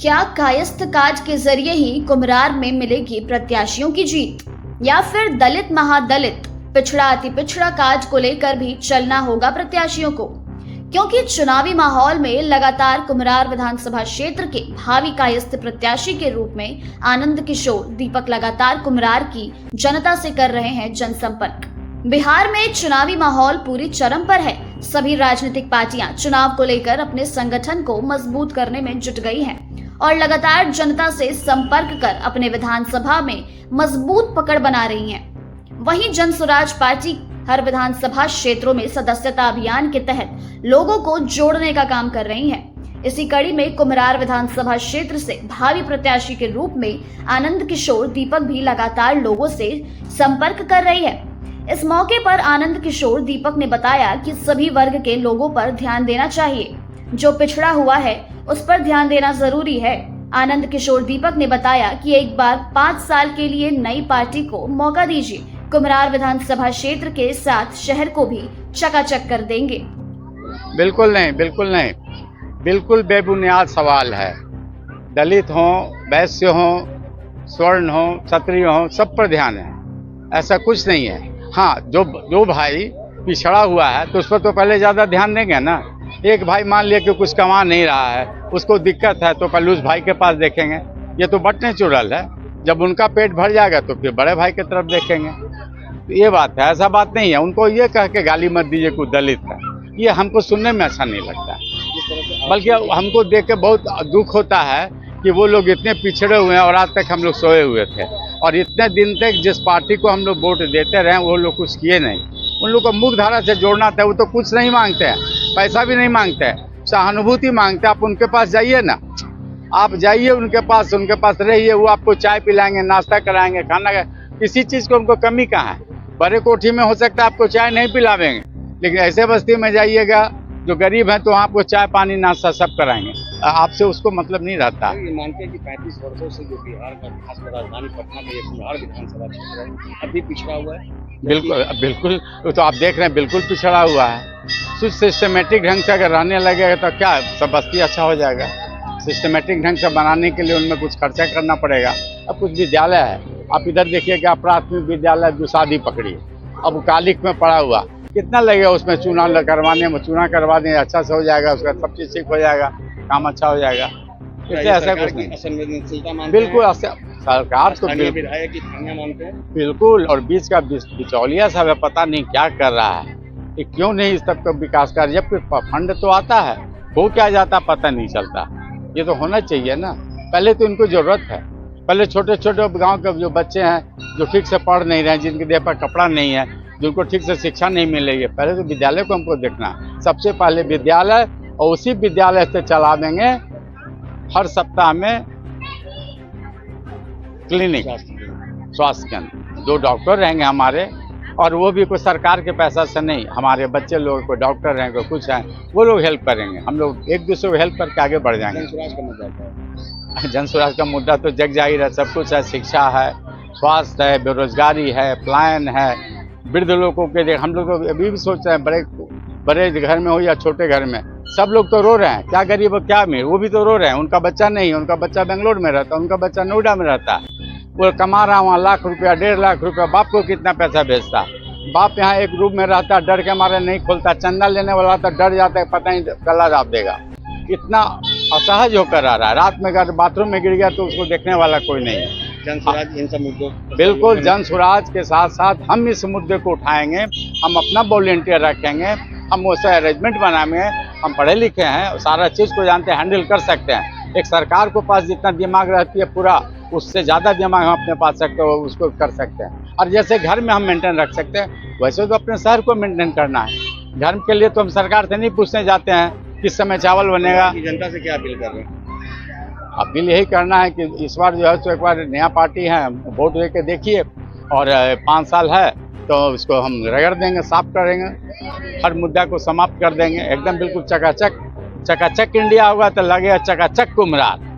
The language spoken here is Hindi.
क्या कायस्थ काज के जरिए ही कुम्हरार में मिलेगी प्रत्याशियों की जीत, या फिर दलित महादलित पिछड़ा अति पिछड़ा काज को लेकर भी चलना होगा प्रत्याशियों को? क्योंकि चुनावी माहौल में लगातार कुम्हरार विधानसभा क्षेत्र के भावी कायस्थ प्रत्याशी के रूप में आनंद किशोर दीपक लगातार कुम्हरार की जनता से कर रहे हैं जनसंपर्क। बिहार में चुनावी माहौल पूरी चरम पर है। सभी राजनीतिक पार्टियां चुनाव को लेकर अपने संगठन को मजबूत करने में जुट गई हैं और लगातार जनता से संपर्क कर अपने विधानसभा में मजबूत पकड़ बना रही हैं। वहीं जन स्वराज पार्टी हर विधानसभा क्षेत्रों में सदस्यता अभियान के तहत लोगों को जोड़ने का काम कर रही है। इसी कड़ी में कुम्हरार विधानसभा क्षेत्र से भावी प्रत्याशी के रूप में आनंद किशोर दीपक भी लगातार लोगों से संपर्क कर रही है। इस मौके पर आनंद किशोर दीपक ने बताया कि सभी वर्ग के लोगों पर ध्यान देना चाहिए, जो पिछड़ा हुआ है उस पर ध्यान देना जरूरी है। आनंद किशोर दीपक ने बताया कि एक बार 5 साल के लिए नई पार्टी को मौका दीजिए, कुम्हरार विधानसभा क्षेत्र के साथ शहर को भी चकाचक कर देंगे। बिल्कुल नहीं, बिल्कुल नहीं, बिल्कुल बेबुनियाद सवाल है। दलित हो, वैश्य हो, स्वर्ण हो, क्षत्रिय हो, सब पर ध्यान है, ऐसा कुछ नहीं है। हाँ, जो भाई पिछड़ा हुआ है तो उस पर तो पहले ज़्यादा ध्यान देंगे ना। एक भाई मान लिया कि कुछ कमा नहीं रहा है, उसको दिक्कत है, तो पहले उस भाई के पास देखेंगे। ये तो बट नेचुरल है, जब उनका पेट भर जाएगा तो फिर बड़े भाई की तरफ देखेंगे। तो ये बात है, ऐसा बात नहीं है। उनको ये कह के गाली मत दीजिए कोई दलित है, ये हमको सुनने में अच्छा नहीं लगता है। बल्कि हमको देख के बहुत दुख होता है कि वो लोग इतने पिछड़े हुए हैं और आज तक हम लोग सोए हुए थे, और इतने दिन तक जिस पार्टी को हम लोग वोट देते रहे वो लोग कुछ किए नहीं। उन लोग को मुख्य धारा से जोड़ना था, वो तो कुछ नहीं मांगते हैं, पैसा भी नहीं मांगते हैं, सहानुभूति मांगते हैं। आप उनके पास जाइए ना, आप जाइए उनके पास रहिए, वो आपको चाय पिलाएंगे, नाश्ता कराएंगे, खाना, किसी चीज़ को उनको कमी कहाँ है। बड़े कोठी में हो सकता है आपको चाय नहीं पिलावेंगे, लेकिन ऐसे बस्ती में जाइएगा जो गरीब है तो वहाँ आपको चाय पानी नाश्ता सब कराएंगे। आपसे उसको मतलब नहीं रहता। ये मानते हैं कि 35 वर्षों से जो बिहार का खासकर राजधानी पटना में ये कुम्हरार विधानसभा क्षेत्र है, अभी पिछड़ा हुआ है। बिल्कुल बिल्कुल, तो आप देख रहे हैं बिल्कुल पिछड़ा हुआ है। कुछ सिस्टमेटिक ढंग से अगर रहने लगेगा तो क्या सब बस्ती अच्छा हो जाएगा। सिस्टमेटिक ढंग से बनाने के लिए उनमें कुछ खर्चा करना पड़ेगा। अब कुछ विद्यालय है, आप इधर देखिए कि प्राथमिक विद्यालय दुसादी पकड़ी, अब कालिक में पड़ा हुआ, कितना लगेगा उसमें चूना करवाने में। चूना करवा दें, अच्छा से हो जाएगा, उसका सब चीज़ ठीक हो जाएगा, काम अच्छा हो जाएगा। इसलिए ऐसा कुछ नहीं, संवेदनशीलता मानते बिल्कुल सरकार तो विधायक की खामियां मानते हैं बिल्कुल। और बीच का बिचौलिया सब है, पता नहीं क्या कर रहा है, कि क्यों नहीं इस तब का विकास कर। जब फंड तो आता है, हो क्या जाता पता नहीं चलता। ये तो होना चाहिए ना। पहले तो इनको जरूरत है, पहले छोटे छोटे गांव के जो बच्चे हैं जो ठीक से पढ़ नहीं रहे, जिनके देह पर कपड़ा नहीं है, जिनको ठीक से शिक्षा नहीं मिलेगी, पहले तो विद्यालय को हमको देखना है। सबसे पहले विद्यालय, और उसी विद्यालय से चला देंगे हर सप्ताह में क्लिनिक, स्वास्थ्य केंद्र, 2 डॉक्टर रहेंगे हमारे, और वो भी कोई सरकार के पैसा से नहीं, हमारे बच्चे लोग कोई डॉक्टर हैं, कोई कुछ हैं, वो लोग हेल्प करेंगे। हम लोग एक दूसरे को हेल्प करके आगे बढ़ जाएंगे। जन स्वराज का मुद्दा तो जग जाहिर है, सब कुछ है। शिक्षा है, स्वास्थ्य है, बेरोजगारी है, प्लान है, वृद्ध लोगों के देख। हम लोग तो अभी भी सोच रहे हैं, बड़े घर में हो या छोटे घर में, सब लोग तो रो रहे हैं। क्या गरीब क्या अमीर, वो भी तो रो रहे हैं। उनका बच्चा नहीं है, उनका बच्चा बेंगलोर में रहता है, उनका बच्चा नोएडा में रहता है, वो कमा रहा वहाँ लाख रुपया, 1.5 लाख रुपया। बाप को कितना पैसा भेजता, बाप यहाँ एक रूम में रहता, डर के मारे नहीं खोलता। चंदा लेने वाला तो डर जाता है, पता नहीं गला दाब देगा। इतना असहज होकर आ रहा है। रात में अगर बाथरूम में गिर गया तो उसको देखने वाला कोई नहीं है। जन स्वराज इन सब मुद्दों, बिल्कुल जन स्वराज के साथ साथ हम इस मुद्दे को उठाएंगे। हम अपना वॉलंटियर रखेंगे, हम उससे अरेंजमेंट बनाएंगे। हम पढ़े लिखे हैं, सारा चीज़ को जानते हैं, हैंडल कर सकते हैं। एक सरकार को पास जितना दिमाग रहती है पूरा, उससे ज़्यादा दिमाग हम अपने पास सकते हो, उसको कर सकते हैं। और जैसे घर में हम मेंटेन रख सकते हैं, वैसे तो अपने शहर को मेंटेन करना है। घर के लिए तो हम सरकार से नहीं पूछने जाते हैं किस समय चावल बनेगा। जनता से क्या अपील कर रहे हैं? अपील यही करना है कि इस बार जो है तो एक बार नया पार्टी है, वोट दे के देखिए, और 5 साल है तो इसको हम रगड़ देंगे, साफ करेंगे, हर मुद्दा को समाप्त कर देंगे। एकदम बिल्कुल चकाचक इंडिया होगा तो लगेगा चकाचक कुम्हरार।